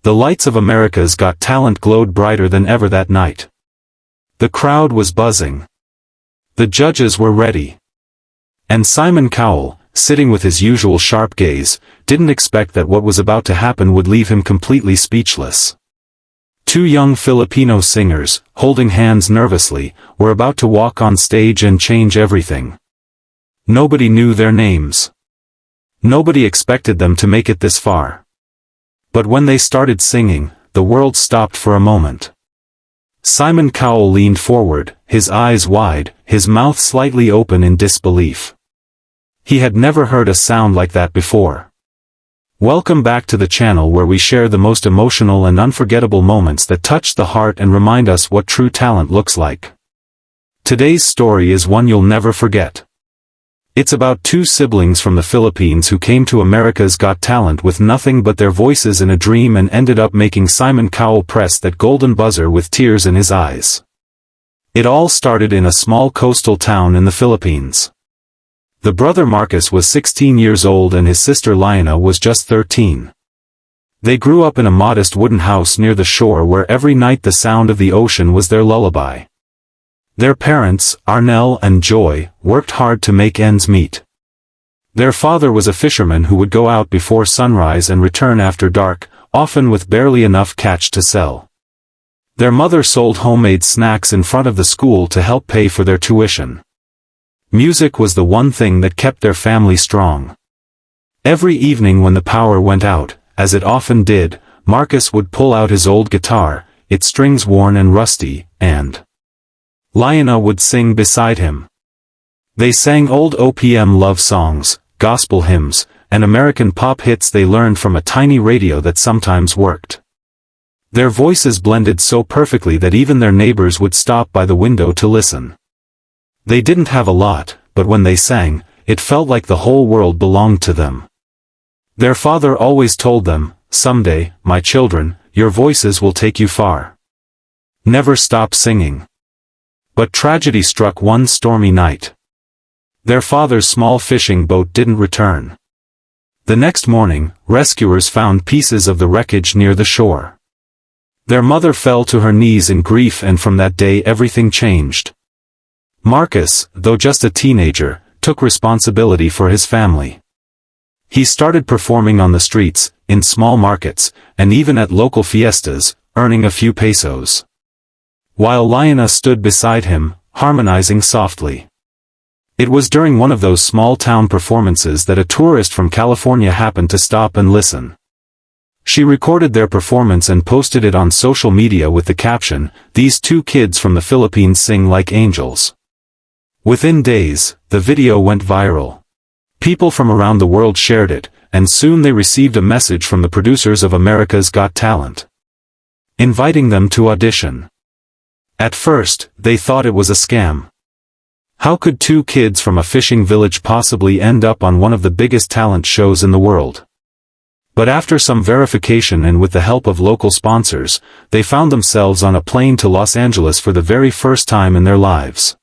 The lights of America's Got Talent glowed brighter than ever that night. The crowd was buzzing. The judges were ready. And Simon Cowell, sitting with his usual sharp gaze, didn't expect that what was about to happen would leave him completely speechless. Two young Filipino singers, holding hands nervously, were about to walk on stage and change everything. Nobody knew their names. Nobody expected them to make it this far. But when they started singing, the world stopped for a moment. Simon Cowell leaned forward, his eyes wide, his mouth slightly open in disbelief. He had never heard a sound like that before. Welcome back to the channel where we share the most emotional and unforgettable moments that touch the heart and remind us what true talent looks like. Today's story is one you'll never forget. It's about two siblings from the Philippines who came to America's Got Talent with nothing but their voices and a dream and ended up making Simon Cowell press that golden buzzer with tears in his eyes. It all started in a small coastal town in the Philippines. The brother Marcus was 16 years old and his sister Liana was just 13. They grew up in a modest wooden house near the shore where every night the sound of the ocean was their lullaby. Their parents, Arnel and Joy, worked hard to make ends meet. Their father was a fisherman who would go out before sunrise and return after dark, often with barely enough catch to sell. Their mother sold homemade snacks in front of the school to help pay for their tuition. Music was the one thing that kept their family strong. Every evening when the power went out, as it often did, Marcus would pull out his old guitar, its strings worn and rusty, and Liana would sing beside him. They sang old OPM love songs, gospel hymns, and American pop hits they learned from a tiny radio that sometimes worked. Their voices blended so perfectly that even their neighbors would stop by the window to listen. They didn't have a lot, but when they sang, it felt like the whole world belonged to them. Their father always told them, "Someday, my children, your voices will take you far. Never stop singing." But tragedy struck one stormy night. Their father's small fishing boat didn't return. The next morning, rescuers found pieces of the wreckage near the shore. Their mother fell to her knees in grief, and from that day everything changed. Marcus, though just a teenager, took responsibility for his family. He started performing on the streets, in small markets, and even at local fiestas, earning a few pesos. While Liana stood beside him, harmonizing softly. It was during one of those small-town performances that a tourist from California happened to stop and listen. She recorded their performance and posted it on social media with the caption, "These two kids from the Philippines sing like angels." Within days, the video went viral. People from around the world shared it, and soon they received a message from the producers of America's Got Talent, inviting them to audition. At first, they thought it was a scam. How could two kids from a fishing village possibly end up on one of the biggest talent shows in the world? But after some verification and with the help of local sponsors, they found themselves on a plane to Los Angeles for the very first time in their lives.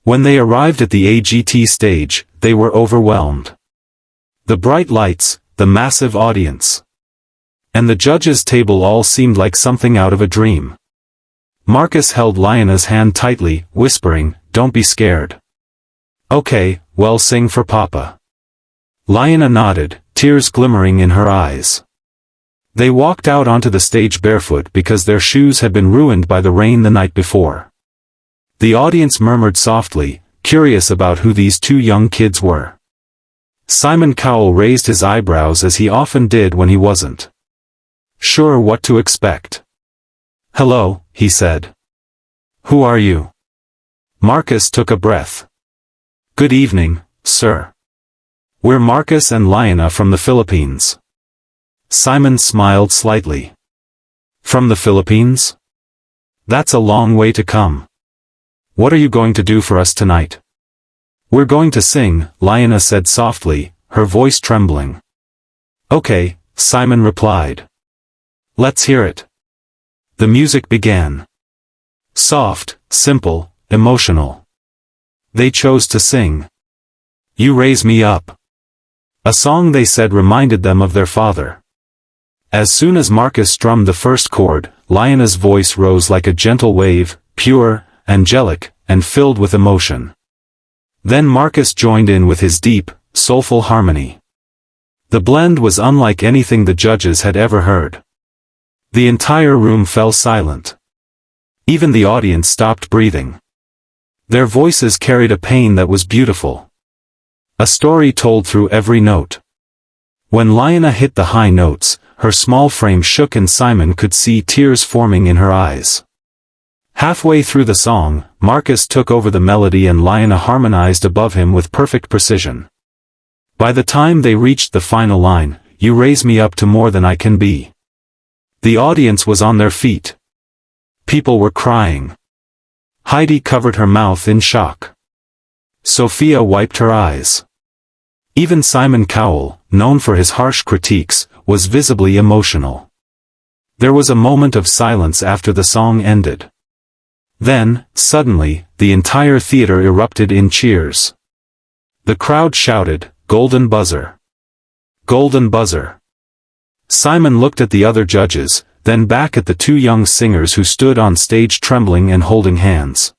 When they arrived at the AGT stage, they were overwhelmed. The bright lights, the massive audience, and the judges' table all seemed like something out of a dream. Marcus held Liana's hand tightly, whispering, "Don't be scared. Okay, well, sing for Papa." Liana nodded, tears glimmering in her eyes. They walked out onto the stage barefoot because their shoes had been ruined by the rain the night before. The audience murmured softly, curious about who these two young kids were. Simon Cowell raised his eyebrows as he often did when he wasn't sure what to expect. "Hello," he said. "Who are you?" Marcus took a breath. "Good evening, sir. We're Marcus and Liana from the Philippines." Simon smiled slightly. "From the Philippines? That's a long way to come. What are you going to do for us tonight?" "We're going to sing," Liana said softly, her voice trembling. "Okay," Simon replied. "Let's hear it." The music began. Soft, simple, emotional. They chose to sing "You Raise Me Up," a song they said reminded them of their father. As soon as Marcus strummed the first chord, Lionna's voice rose like a gentle wave, pure, angelic, and filled with emotion. Then Marcus joined in with his deep, soulful harmony. The blend was unlike anything the judges had ever heard. The entire room fell silent. Even the audience stopped breathing. Their voices carried a pain that was beautiful. A story told through every note. When Lionna hit the high notes, her small frame shook and Simon could see tears forming in her eyes. Halfway through the song, Marcus took over the melody and Lionna harmonized above him with perfect precision. By the time they reached the final line, "You raise me up to more than I can be," the audience was on their feet. People were crying. Heidi covered her mouth in shock. Sophia wiped her eyes. Even Simon Cowell, known for his harsh critiques, was visibly emotional. There was a moment of silence after the song ended. Then, suddenly, the entire theater erupted in cheers. The crowd shouted, "Golden buzzer! Golden buzzer!" Simon looked at the other judges, then back at the two young singers who stood on stage trembling and holding hands.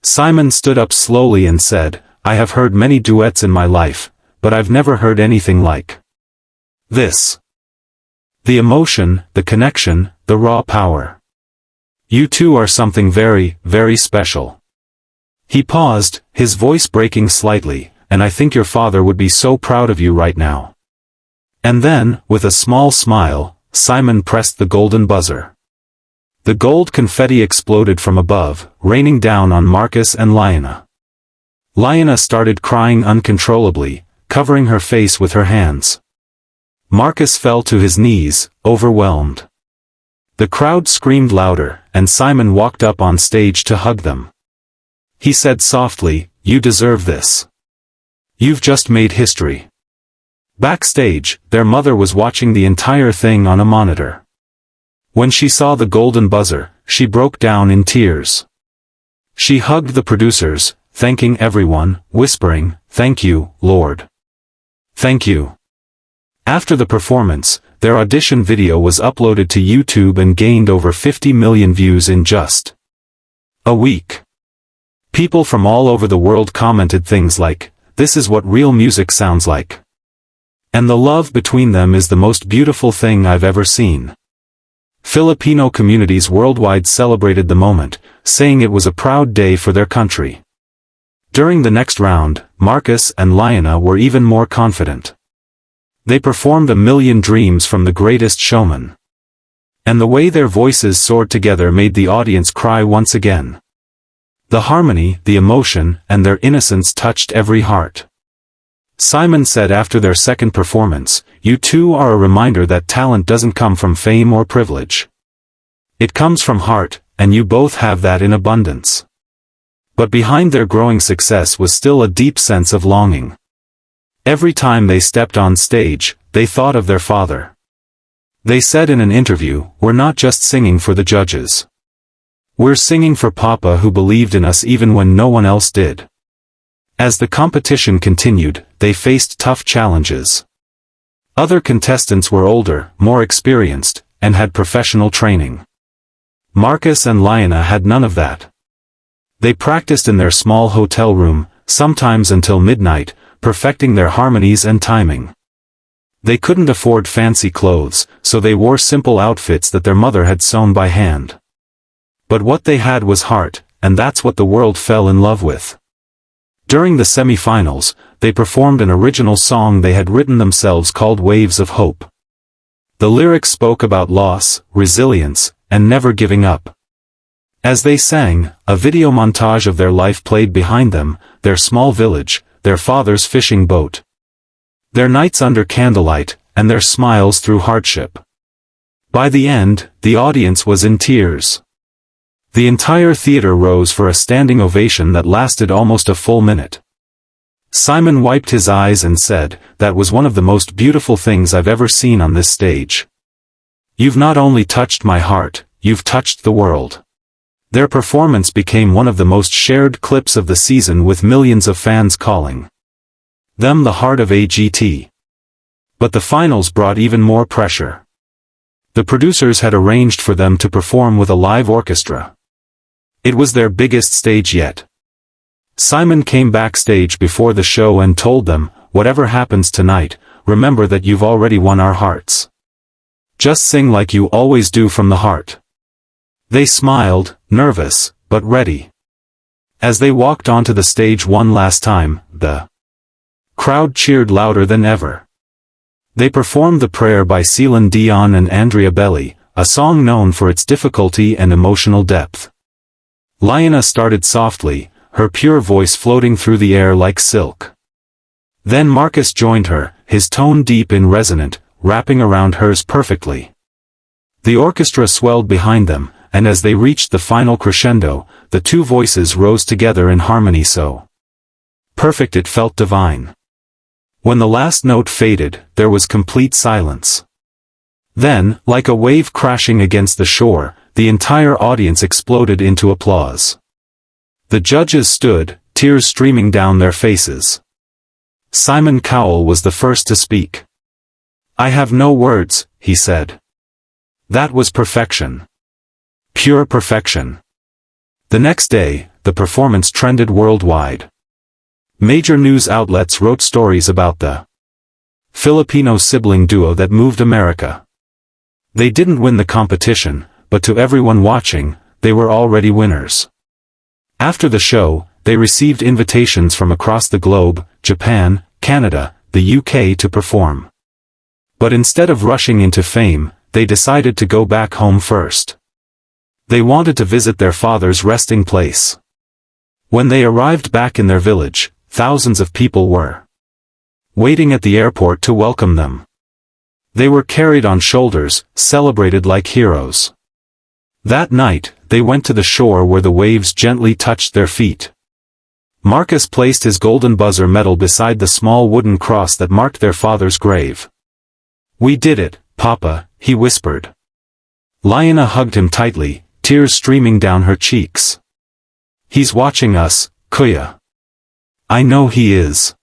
Simon stood up slowly and said, "I have heard many duets in my life, but I've never heard anything like this. The emotion, the connection, the raw power. You two are something very, very special." He paused, his voice breaking slightly, "And I think your father would be so proud of you right now." And then, with a small smile, Simon pressed the golden buzzer. The gold confetti exploded from above, raining down on Marcus and Lionna. Lionna started crying uncontrollably, covering her face with her hands. Marcus fell to his knees, overwhelmed. The crowd screamed louder, and Simon walked up on stage to hug them. He said softly, "You deserve this. You've just made history." Backstage, their mother was watching the entire thing on a monitor. When she saw the golden buzzer, she broke down in tears. She hugged the producers, thanking everyone, whispering, "Thank you, Lord. Thank you." After the performance, their audition video was uploaded to YouTube and gained over 50 million views in just a week. People from all over the world commented things like, "This is what real music sounds like," and "The love between them is the most beautiful thing I've ever seen." Filipino communities worldwide celebrated the moment, saying it was a proud day for their country. During the next round, Marcus and Lionna were even more confident. They performed "A Million Dreams" from The Greatest Showman. And the way their voices soared together made the audience cry once again. The harmony, the emotion, and their innocence touched every heart. Simon said after their second performance, "You two are a reminder that talent doesn't come from fame or privilege. It comes from heart, and you both have that in abundance." But behind their growing success was still a deep sense of longing. Every time they stepped on stage, they thought of their father. They said in an interview, "We're not just singing for the judges. We're singing for Papa who believed in us even when no one else did." As the competition continued, they faced tough challenges. Other contestants were older, more experienced, and had professional training. Marcus and Lionna had none of that. They practiced in their small hotel room, sometimes until midnight, perfecting their harmonies and timing. They couldn't afford fancy clothes, so they wore simple outfits that their mother had sewn by hand. But what they had was heart, and that's what the world fell in love with. During the semi-finals, they performed an original song they had written themselves called "Waves of Hope." The lyrics spoke about loss, resilience, and never giving up. As they sang, a video montage of their life played behind them, their small village, their father's fishing boat, their nights under candlelight, and their smiles through hardship. By the end, the audience was in tears. The entire theater rose for a standing ovation that lasted almost a full minute. Simon wiped his eyes and said, "That was one of the most beautiful things I've ever seen on this stage. You've not only touched my heart, you've touched the world." Their performance became one of the most shared clips of the season, with millions of fans calling them the heart of AGT. But the finals brought even more pressure. The producers had arranged for them to perform with a live orchestra. It was their biggest stage yet. Simon came backstage before the show and told them, "Whatever happens tonight, remember that you've already won our hearts. Just sing like you always do from the heart." They smiled, nervous, but ready. As they walked onto the stage one last time, the crowd cheered louder than ever. They performed The Prayer by Celine Dion and Andrea Belli, a song known for its difficulty and emotional depth. Lionel started softly, her pure voice floating through the air like silk. Then Marcus joined her, his tone deep and resonant, wrapping around hers perfectly. The orchestra swelled behind them, and as they reached the final crescendo, the two voices rose together in harmony so perfect it felt divine. When the last note faded, there was complete silence. Then, like a wave crashing against the shore, the entire audience exploded into applause. The judges stood, tears streaming down their faces. Simon Cowell was the first to speak. "I have no words," he said. That was perfection. Pure perfection. The next day, the performance trended worldwide. Major news outlets wrote stories about the Filipino sibling duo that moved America. They didn't win the competition, but to everyone watching, they were already winners. After the show, they received invitations from across the globe, Japan, Canada, the UK to perform. But instead of rushing into fame, they decided to go back home first. They wanted to visit their father's resting place. When they arrived back in their village, thousands of people were waiting at the airport to welcome them. They were carried on shoulders, celebrated like heroes. That night, they went to the shore where the waves gently touched their feet. Marcus placed his golden buzzer medal beside the small wooden cross that marked their father's grave. "We did it, Papa," he whispered. Lionel hugged him tightly, tears streaming down her cheeks. "He's watching us, Kuya. I know he is."